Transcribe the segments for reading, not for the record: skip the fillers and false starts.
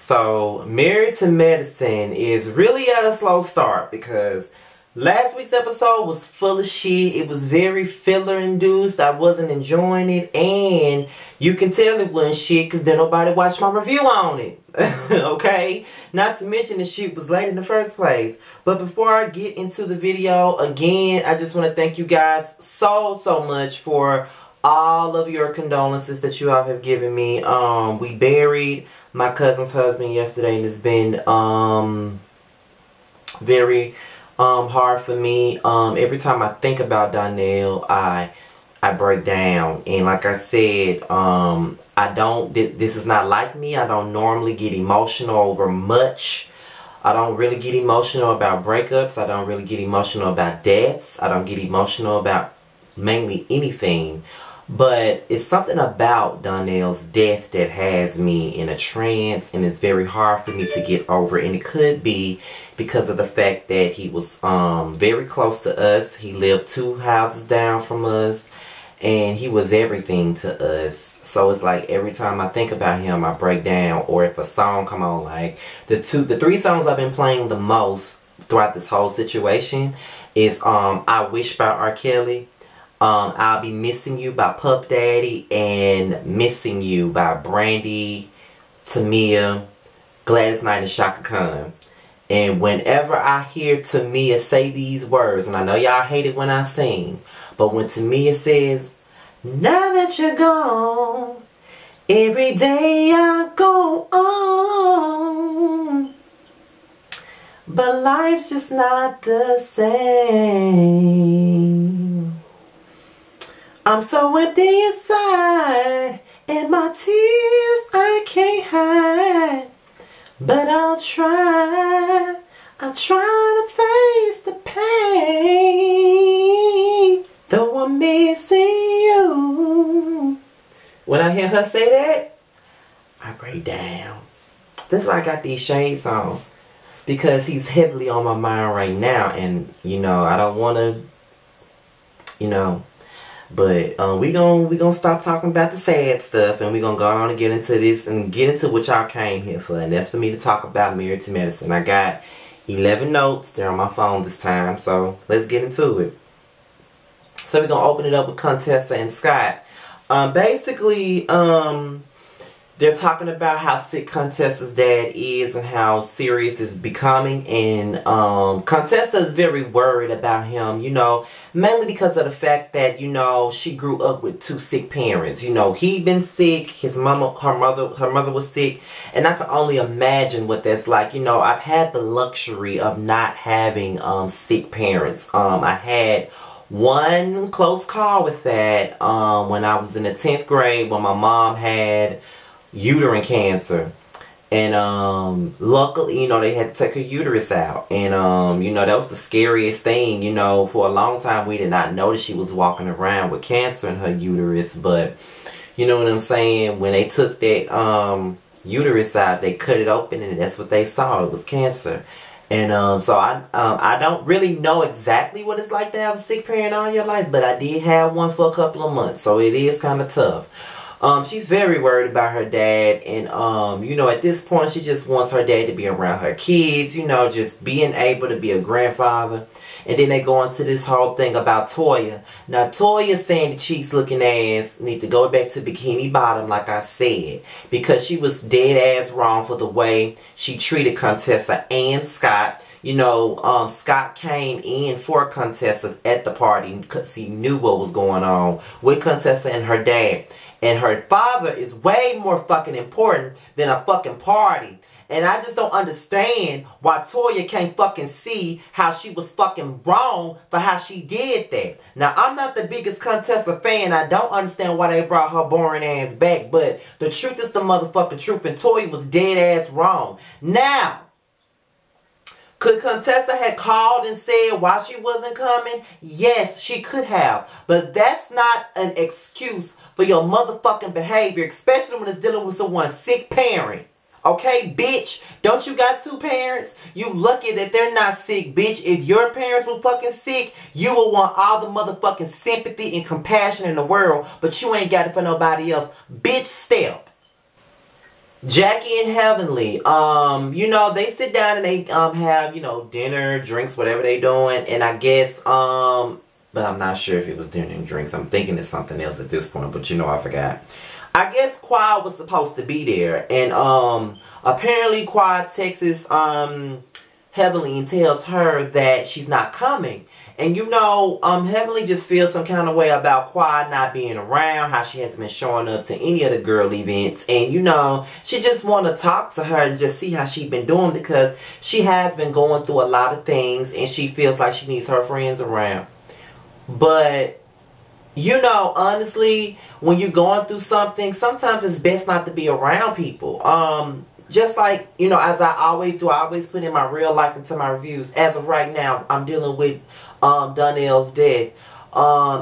So Married to Medicine is really at a slow start because last week's episode was full of shit. It was very filler induced. I wasn't enjoying it, and you can tell it wasn't shit because then nobody watched my review on it. Okay? Not to mention the shit was late in the first place. But before I get into the video, again, I just want to thank you guys so much for all of your condolences that you all have given me. We buried my cousin's husband yesterday, and it's been very hard for me. Every time I think about Donnell, I break down. And like I said, this is not like me. I don't normally get emotional over much. I don't really get emotional about breakups. I don't really get emotional about deaths. I don't get emotional about mainly anything. But it's something about Donnell's death that has me in a trance, and it's very hard for me to get over. And it could be because of the fact that he was very close to us. He lived 2 houses down from us, and he was everything to us. So it's like every time I think about him, I break down. Or if a song come on, like the 3 songs I've been playing the most throughout this whole situation is I Wish by R. Kelly, I'll Be Missing You by Puff Daddy, and Missing You by Brandy, Tamia, Gladys Knight, and Shaka Khan. And whenever I hear Tamia say these words, and I know y'all hate it when I sing, but when Tamia says, "Now that you're gone, every day I go on, but life's just not the same. I'm so empty inside, and my tears I can't hide. But I'll try to face the pain, though I'm missing you." When I hear her say that, I break down. That's why I got these shades on, because he's heavily on my mind right now. And, you know, I don't want to, you know, but we gonna stop talking about the sad stuff, and we gonna go on and get into this and get into what y'all came here for, and that's for me to talk about Married to Medicine. I got 11 notes. They're on my phone this time, so let's get into it. So we're gonna open it up with Contessa and Scott. Basically, they're talking about how sick Contessa's dad is and how serious it's becoming. And Contessa is very worried about him, you know, mainly because of the fact that, you know, she grew up with 2 sick parents. You know, he'd been sick, his mama, her mother was sick, and I can only imagine what that's like. You know, I've had the luxury of not having sick parents. I had one close call with that when I was in the 10th grade, when my mom had uterine cancer. And luckily, you know, they had to take her uterus out. And you know, that was the scariest thing. You know, for a long time we did not notice she was walking around with cancer in her uterus. But you know what I'm saying, when they took that uterus out, they cut it open, and that's what they saw. It was cancer. And so I don't really know exactly what it's like to have a sick parent all your life, but I did have one for a couple of months, so it is kind of tough. She's very worried about her dad, and you know, at this point she just wants her dad to be around her kids, you know, just being able to be a grandfather. And then they go into this whole thing about Toya. Now Toya's saying the cheeks looking ass need to go back to Bikini Bottom, like I said, because she was dead ass wrong for the way she treated Contessa and Scott. You know, Scott came in for Contessa at the party because he knew what was going on with Contessa and her dad. And her father is way more fucking important than a fucking party. And I just don't understand why Toya can't fucking see how she was fucking wrong for how she did that. Now, I'm not the biggest Contessa fan. I don't understand why they brought her boring ass back. But the truth is the motherfucking truth. And Toya was dead ass wrong. Now, could Contessa have called and said why she wasn't coming? Yes, she could have. But that's not an excuse for your motherfucking behavior, especially when it's dealing with someone's sick parent. Okay, bitch? Don't you got 2 parents? You lucky that they're not sick, bitch. If your parents were fucking sick, you would want all the motherfucking sympathy and compassion in the world, but you ain't got it for nobody else. Bitch, step. Jackie and Heavenly, you know, they sit down and they have, you know, dinner, drinks, whatever they doing, and I guess but I'm not sure if it was dinner and drinks. I'm thinking it's something else at this point, but you know, I forgot. I guess Quad was supposed to be there, and apparently Quad texts Heavenly and tells her that she's not coming. And you know, Heavenly just feels some kind of way about Quad not being around, how she hasn't been showing up to any of the girl events. And you know, she just want to talk to her and just see how she's been doing, because she has been going through a lot of things and she feels like she needs her friends around. But you know, honestly, when you're going through something, sometimes it's best not to be around people. Just like, you know, as I always do, I always put in my real life into my reviews. As of right now, I'm dealing with Donnell's death.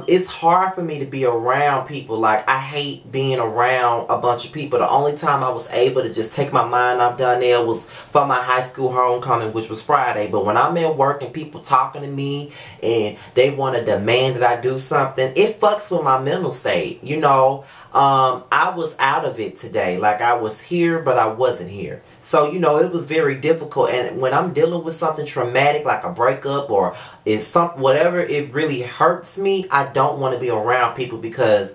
It's hard for me to be around people. Like, I hate being around a bunch of people. The only time I was able to just take my mind off Donnell was for my high school homecoming, which was Friday. But when I'm at work and people talking to me and they want to demand that I do something, it fucks with my mental state. You know, I was out of it today. Like, I was here, but I wasn't here. So, you know, it was very difficult. And when I'm dealing with something traumatic, like a breakup or it's something, whatever, it really hurts me. I don't want to be around people, because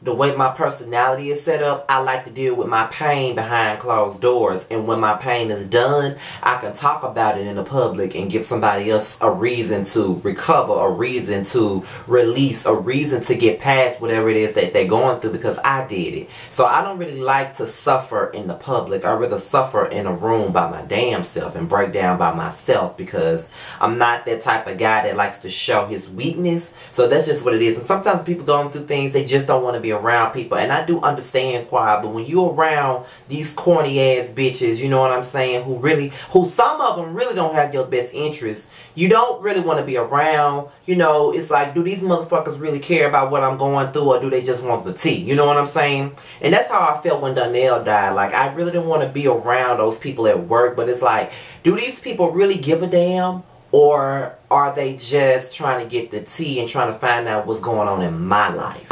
the way my personality is set up, I like to deal with my pain behind closed doors. And when my pain is done, I can talk about it in the public and give somebody else a reason to recover, a reason to release, a reason to get past whatever it is that they're going through, because I did it. So I don't really like to suffer in the public. I'd rather suffer in a room by my damn self and break down by myself, because I'm not that type of guy that likes to show his weakness. So that's just what it is. And sometimes people going through things, they just don't want to be around people. And I do understand, Quad, but when you're around these corny ass bitches, you know what I'm saying, who some of them really don't have your best interests, you don't really want to be around. You know, it's like, do these motherfuckers really care about what I'm going through, or do they just want the tea? You know what I'm saying? And that's how I felt when Donnell died. Like, I really didn't want to be around those people at work, but it's like, do these people really give a damn? Or are they just trying to get the tea and trying to find out what's going on in my life?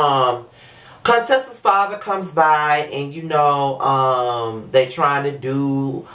Contessa's father comes by, and you know, they trying to do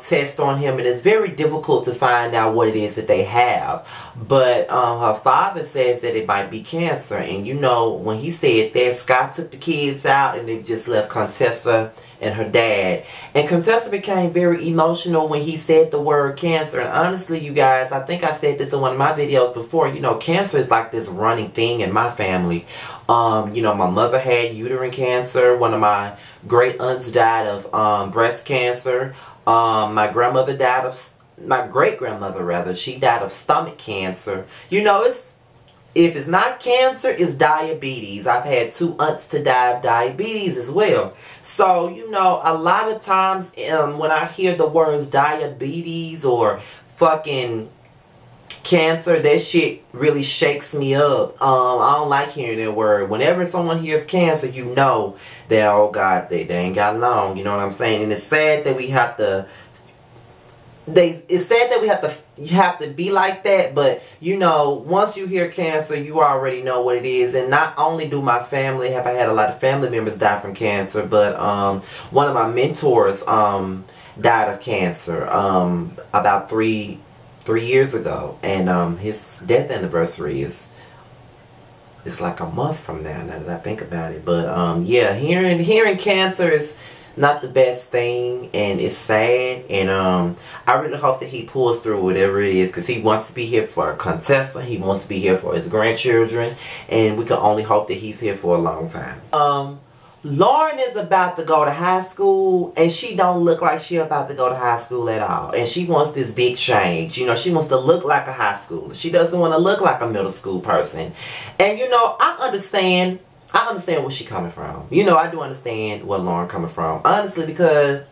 test on him, and it's very difficult to find out what it is that they have. But her father says that it might be cancer. And you know, when he said that, Scott took the kids out and they just left Contessa and her dad. And Contessa became very emotional when he said the word cancer. And honestly, you guys, I think I said this in one of my videos before, you know, cancer is like this running thing in my family. You know, my mother had uterine cancer. One of my great aunts died of breast cancer. My grandmother died of, my great-grandmother rather, she died of stomach cancer. You know, if it's not cancer, it's diabetes. I've had 2 aunts to die of diabetes as well. So, you know, a lot of times when I hear the words diabetes or fucking cancer, that shit really shakes me up. I don't like hearing that word. Whenever someone hears cancer, you know that, oh God, they ain't got long. You know what I'm saying? And it's sad that we have to, it's sad that we have to be like that. But you know, once you hear cancer, you already know what it is. And not only do my family, have I had a lot of family members die from cancer, but one of my mentors died of cancer about 3 years ago, and his death anniversary is, it's like a month from now that I think about it. But yeah, hearing cancer is not the best thing, and it's sad. And I really hope that he pulls through whatever it is, because he wants to be here for Contessa, he wants to be here for his grandchildren, and we can only hope that he's here for a long time. Lauren is about to go to high school, and she don't look like she about to go to high school at all. And she wants this big change. You know, she wants to look like a high schooler. She doesn't want to look like a middle school person. And you know, I understand where she's coming from. You know, I do understand where Lauren coming from. Honestly, because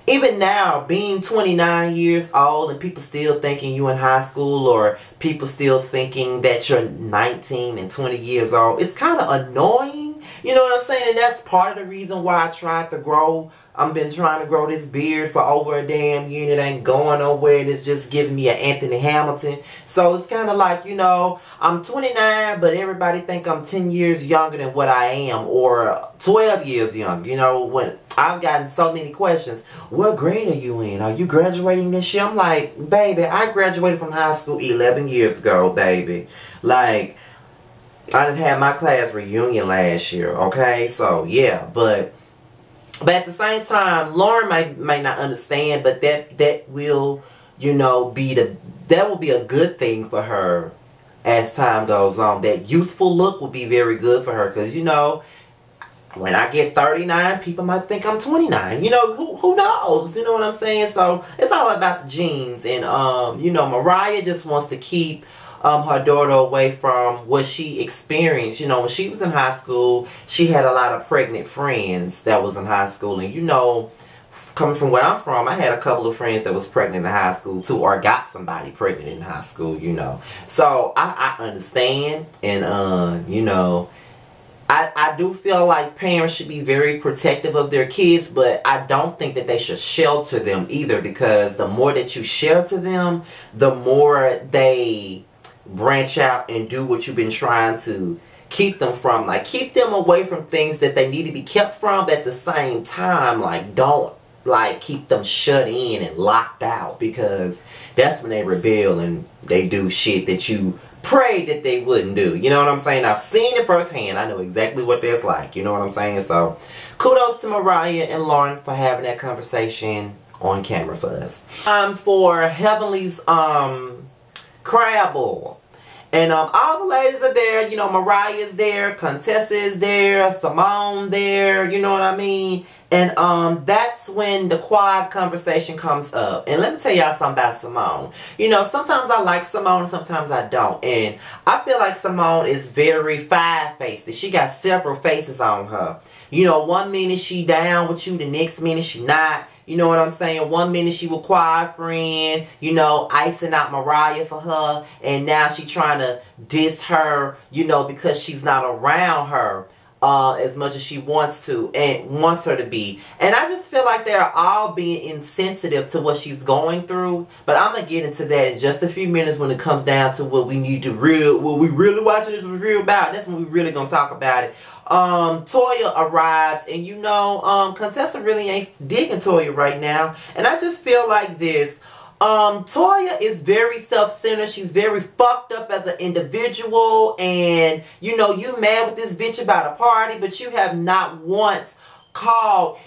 even now, being 29 years old and people still thinking you in high school, or people still thinking that you're 19 and 20 years old, it's kind of annoying. You know what I'm saying? And that's part of the reason why I tried to grow. I've been trying to grow this beard for over a damn year. And it ain't going nowhere. It's just giving me an Anthony Hamilton. So it's kind of like, you know, I'm 29, but everybody think I'm 10 years younger than what I am. Or 12 years young. You know, when I've gotten so many questions. What grade are you in? Are you graduating this year? I'm like, baby, I graduated from high school 11 years ago, baby. Like, I didn't have my class reunion last year, okay? So, yeah, but at the same time, Lauren might not understand, but that will, you know, that will be a good thing for her as time goes on. That youthful look will be very good for her, because, you know, when I get 39, people might think I'm 29. You know, who knows? You know what I'm saying? So, it's all about the genes. And, you know, Mariah just wants to keep her daughter away from what she experienced. You know, when she was in high school, she had a lot of pregnant friends that was in high school. And, you know, coming from where I'm from, I had a couple of friends that was pregnant in high school, too. Or got somebody pregnant in high school, you know. So, I understand. And, you know, I do feel like parents should be very protective of their kids, but I don't think that they should shelter them either, because the more that you shelter them, the more they branch out and do what you've been trying to keep them from. Like, keep them away from things that they need to be kept from, but at the same time, like, don't, like, keep them shut in and locked out, because that's when they rebel and they do shit that you prayed that they wouldn't do. You know what I'm saying? I've seen it firsthand. I know exactly what that's like. You know what I'm saying? So, kudos to Mariah and Lauren for having that conversation on camera for us. For Heavenly's crab boil. And all the ladies are there. You know, Mariah's there, Contessa is there, Simone there, you know what I mean? And that's when the quad conversation comes up. And let me tell y'all something about Simone. You know, sometimes I like Simone, sometimes I don't. And I feel like Simone is very five-faced. She got several faces on her. You know, one minute she down with you, the next minute she not. You know what I'm saying? One minute she was quad friend, you know, icing out Mariah for her. And now she trying to diss her, you know, because she's not around her as much as she wants to and wants her to be. And I just feel like they're all being insensitive to what she's going through. But I'm going to get into that in just a few minutes when it comes down to what we need to what we really watching this review about. That's when we really going to talk about it. Toya arrives, and you know, Contessa really ain't digging Toya right now. And I just feel like this. Toya is very self-centered. She's very fucked up as an individual. And, you know, you mad with this bitch about a party, but you have not once called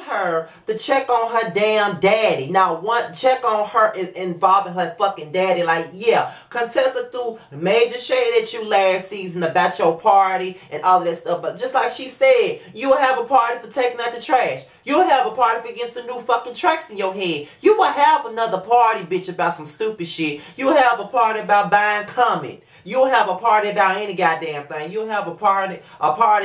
her to check on her damn daddy. Now, one check on her is involving her fucking daddy. Like, yeah, Contessa threw major shade at you last season about your party and all of that stuff. But just like she said, you will have a party for taking out the trash. You'll have a party for getting some new fucking tracks in your head. You will have another party, bitch, about some stupid shit. You'll have a party about buying Comet. You'll have a party about any goddamn thing. You'll have a party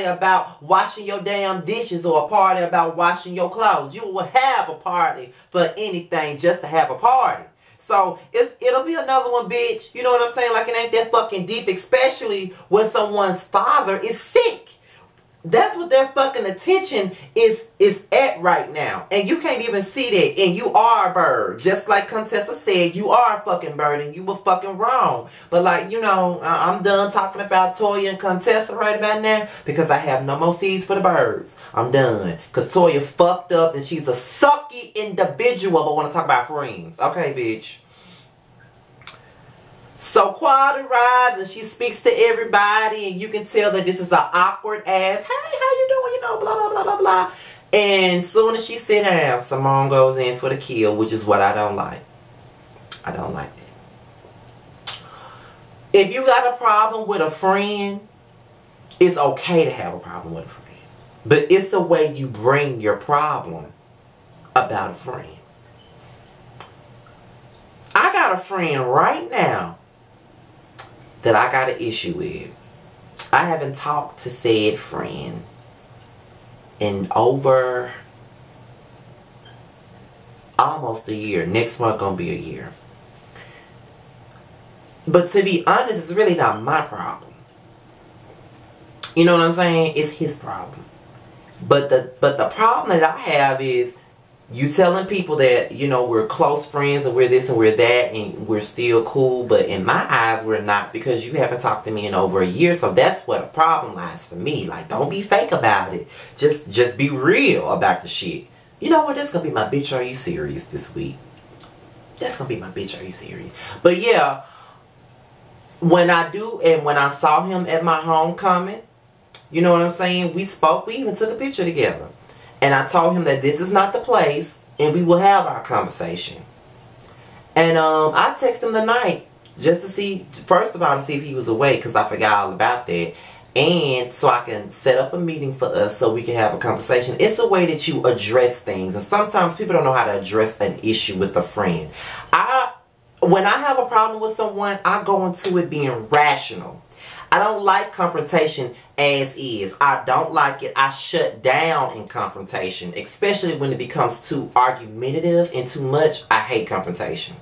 about washing your damn dishes, or a party about washing your clothes. You will have a party for anything just to have a party. So, it'll be another one, bitch. You know what I'm saying? Like, it ain't that fucking deep, especially when someone's father is sick. That's what their fucking attention is at right now. And you can't even see that. And you are a bird. Just like Contessa said, you are a fucking bird and you were fucking wrong. But like, you know, I'm done talking about Toya and Contessa right about now, because I have no more seeds for the birds. I'm done. Because Toya fucked up and she's a sucky individual, but want to talk about friends. Okay, bitch. So Quad arrives and she speaks to everybody, and you can tell that this is an awkward ass, hey, how you doing, you know, blah, blah, blah, blah, blah. And soon as she sit down, Simone goes in for the kill, which is what I don't like. I don't like that. If you got a problem with a friend, it's okay to have a problem with a friend. But it's the way you bring your problem about a friend. I got a friend right now that I got an issue with. I haven't talked to said friend in over almost a year. Next month gonna be a year. But to be honest, it's really not my problem. You know what I'm saying? It's his problem. But the problem that I have is you telling people that, you know, we're close friends and we're this and we're that and we're still cool, but in my eyes we're not, because you haven't talked to me in over a year. So that's where the problem lies for me. Like, don't be fake about it. Just be real about the shit. You know what? That's gonna be my bitch, are you serious this week? That's gonna be my bitch, are you serious? But yeah, when I do, and when I saw him at my homecoming, you know what I'm saying? We spoke. We even took a picture together. And I told him that this is not the place, and we will have our conversation. And I texted him tonight just to see, first of all, to see if he was awake, because I forgot all about that. And so I can set up a meeting for us so we can have a conversation. It's a way that you address things. And sometimes people don't know how to address an issue with a friend. When I have a problem with someone, I go into it being rational. I don't like confrontation as is. I don't like it. I shut down in confrontation, especially when it becomes too argumentative and too much. I hate confrontation.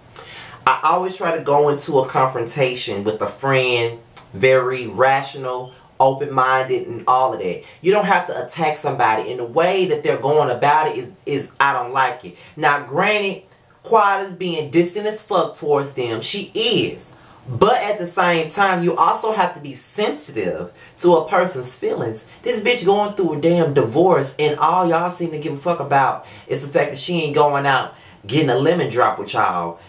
I always try to go into a confrontation with a friend very rational, open-minded, and all of that. You don't have to attack somebody, in the way that they're going about it is I don't like it. Now, granted, Quad is being distant as fuck towards them. She is. But at the same time, you also have to be sensitive to a person's feelings. This bitch going through a damn divorce, and all y'all seem to give a fuck about is the fact that she ain't going out getting a lemon drop with y'all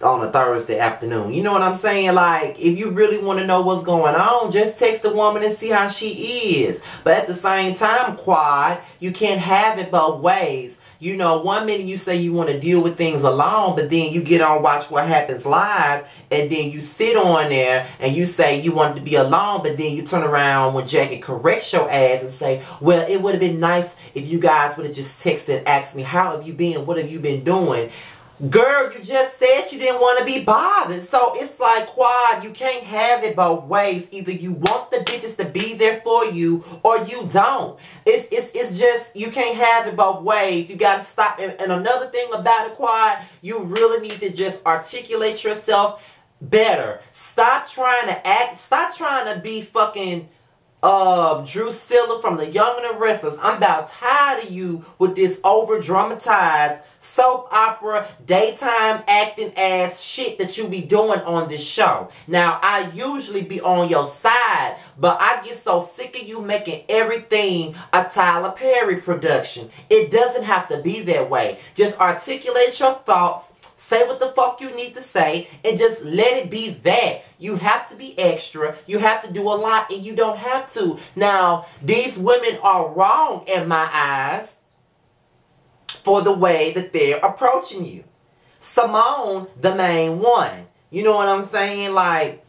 on a Thursday afternoon. You know what I'm saying? Like, if you really want to know what's going on, just text the woman and see how she is. But at the same time, Quad, you can't have it both ways. You know, one minute you say you want to deal with things alone, but then you get on Watch What Happens Live, and then you sit on there and you say you wanted to be alone, but then you turn around when Jackie corrects your ass and say, well, it would have been nice if you guys would have just texted and asked me, how have you been? What have you been doing? Girl, you just said you didn't want to be bothered. So it's like, Quad, you can't have it both ways. Either you want the bitches to be there for you or you don't. It's just, you can't have it both ways. You got to stop. And another thing about it, Quad, you really need to just articulate yourself better. Stop trying to be fucking Drusilla from The Young and the Restless. I'm about tired of you with this over dramatized soap opera, daytime acting ass shit that you be doing on this show. Now, I usually be on your side, but I get so sick of you making everything a Tyler Perry production. It doesn't have to be that way. Just articulate your thoughts, say what the fuck you need to say, and just let it be that. You have to be extra, you have to do a lot, and you don't have to. Now, these women are wrong in my eyes for the way that they're approaching you. Simone, the main one. You know what I'm saying? Like,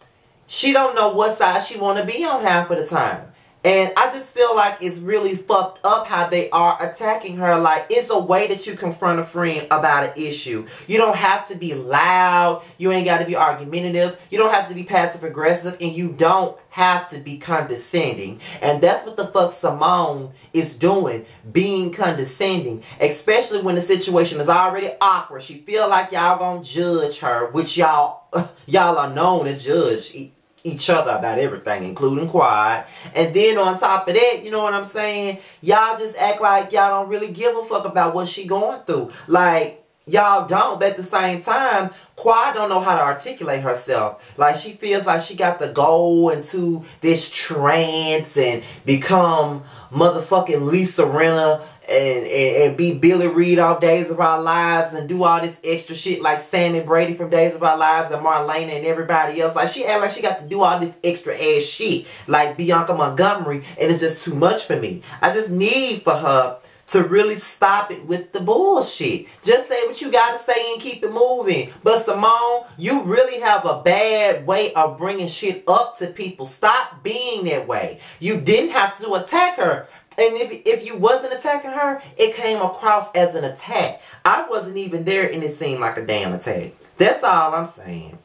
she don't know what side she want to be on half of the time. And I just feel like it's really fucked up how they are attacking her. Like, it's a way that you confront a friend about an issue. You don't have to be loud. You ain't got to be argumentative. You don't have to be passive aggressive. And you don't have to be condescending. And that's what the fuck Simone is doing. Being condescending. Especially when the situation is already awkward. She feel like y'all gonna judge her. Which y'all are known to judge each other about everything, including Quad. And then on top of that, you know what I'm saying? Y'all just act like y'all don't really give a fuck about what she going through. Like, y'all don't, but at the same time, Quad don't know how to articulate herself. Like, she feels like she got to go into this trance and become motherfucking Lisa Rinna and be Billy Reed off Days of Our Lives and do all this extra shit like Sammy Brady from Days of Our Lives and Marlena and everybody else. Like, she act like she got to do all this extra ass shit like Bianca Montgomery, and it's just too much for me. I just need for her to really stop it with the bullshit. Just say what you gotta say and keep it moving. But Simone, you really have a bad way of bringing shit up to people. Stop being that way. You didn't have to attack her. And if you wasn't attacking her, it came across as an attack. I wasn't even there and it seemed like a damn attack. That's all I'm saying.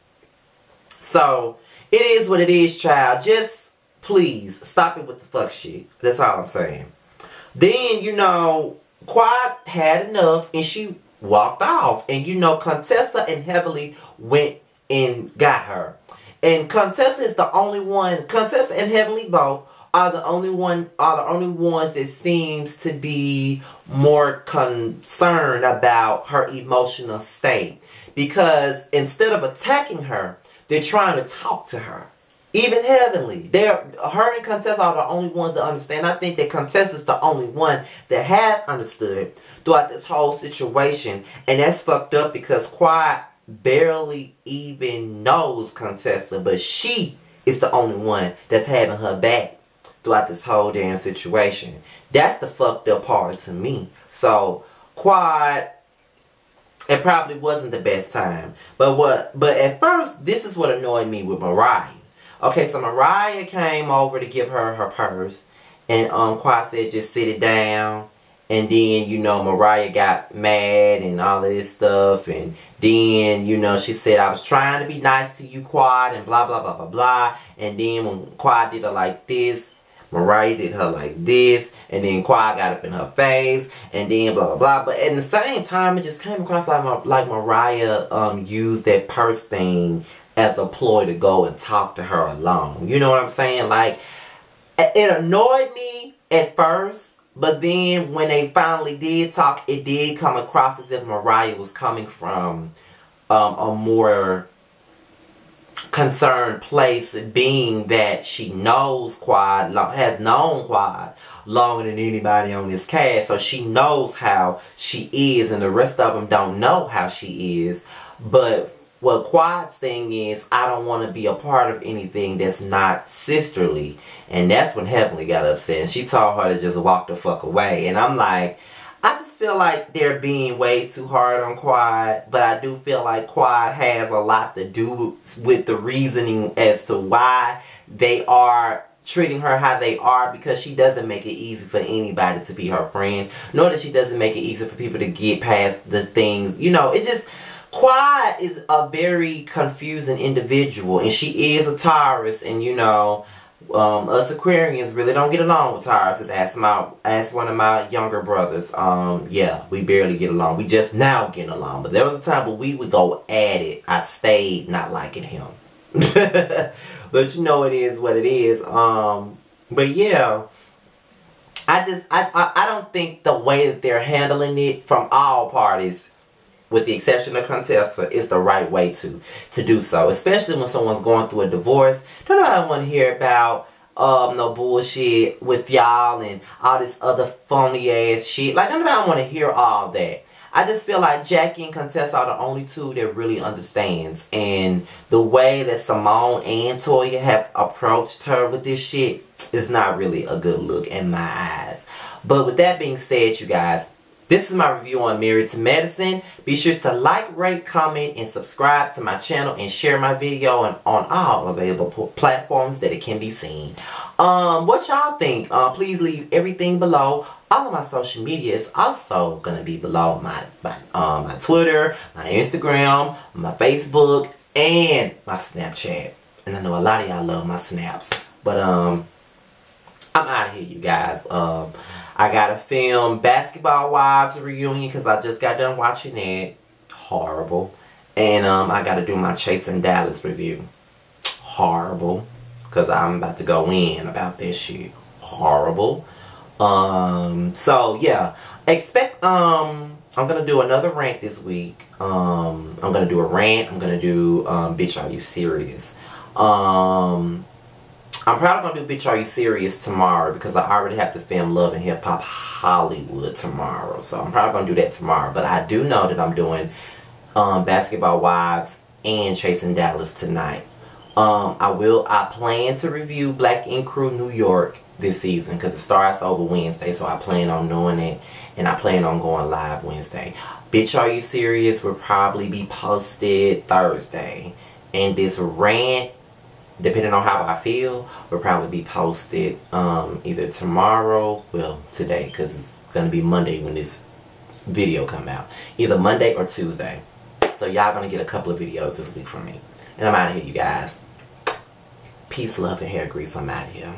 So, it is what it is, child. Just, please, stop it with the fuck shit. That's all I'm saying. Then, you know, Quad had enough and she walked off. And, you know, Contessa and Heavenly went and got her. And Contessa is the only one, Contessa and Heavenly both are the only ones that seems to be more concerned about her emotional state. Because instead of attacking her, they're trying to talk to her. Even Heavenly. Her and Contessa are the only ones that understand. I think that Contessa's the only one that has understood throughout this whole situation. And that's fucked up because Quiet barely even knows Contessa. But she is the only one that's having her back throughout this whole damn situation. That's the fucked up part to me. So, Quiet, it probably wasn't the best time. But at first, this is what annoyed me with Mariah. Okay, so Mariah came over to give her her purse. And Quiet said, just sit it down. And then, you know, Mariah got mad and all of this stuff. And then, you know, she said, I was trying to be nice to you, Quiet, and blah, blah, blah, blah, blah. And then when Quiet did her like this, Mariah did her like this. And then Quiet got up in her face. And then blah, blah, blah. But at the same time, it just came across like Mariah used that purse thing as a ploy to go and talk to her alone. You know what I'm saying? Like, it annoyed me at first. But then when they finally did talk, it did come across as if Mariah was coming from a more concerned place, being that she knows Quiet, has known Quiet longer than anybody on this cast. So she knows how she is, and the rest of them don't know how she is. But what Quiet's thing is, I don't want to be a part of anything that's not sisterly. And that's when Heavenly got upset. And she told her to just walk the fuck away. And I'm like, I just feel like they're being way too hard on Quiet. But I do feel like Quiet has a lot to do with the reasoning as to why they are treating her how they are. Because she doesn't make it easy for anybody to be her friend. Nor that she doesn't make it easy for people to get past the things. You know, it just... Quiet is a very confusing individual, and she is a Taurus, and you know, us Aquarians really don't get along with Tauruses. Ask one of my younger brothers. Yeah, we barely get along. We just now getting along, but there was a time where we would go at it. I stayed not liking him, but you know, it is what it is. But yeah, I don't think the way that they're handling it from all parties, with the exception of Contessa, is the right way to do so. Especially when someone's going through a divorce. Don't nobody want to hear about no bullshit with y'all and all this other phony ass shit. Like, don't nobody want to hear all that. I just feel like Jackie and Contessa are the only two that really understands. And the way that Simone and Toya have approached her with this shit is not really a good look in my eyes. But with that being said, you guys, this is my review on Married to Medicine. Be sure to like, rate, comment, and subscribe to my channel and share my video on all available platforms that it can be seen. What y'all think? Please leave everything below. All of my social media is also going to be below. My Twitter, my Instagram, my Facebook, and my Snapchat. And I know a lot of y'all love my snaps. But I'm out of here, you guys. I gotta film Basketball Wives reunion because I just got done watching it. Horrible. And I gotta do my Chasing Dallas review. Horrible. Because I'm about to go in about this shit. Horrible. So yeah. Expect I'm gonna do another rant this week. I'm gonna do a rant. I'm gonna do Bitch Are You Serious? I'm probably going to do Bitch Are You Serious tomorrow because I already have to film Love and Hip Hop Hollywood tomorrow. So I'm probably going to do that tomorrow. But I do know that I'm doing Basketball Wives and Chasing Dallas tonight. I plan to review Black Ink Crew New York this season because it starts over Wednesday. So I plan on doing it. And I plan on going live Wednesday. Bitch Are You Serious will probably be posted Thursday. And this rant, depending on how I feel, will probably be posted either tomorrow, well, today, because it's going to be Monday when this video come out. Either Monday or Tuesday. So y'all going to get a couple of videos this week from me. And I'm out of here, you guys. Peace, love, and hair grease. I'm out of here.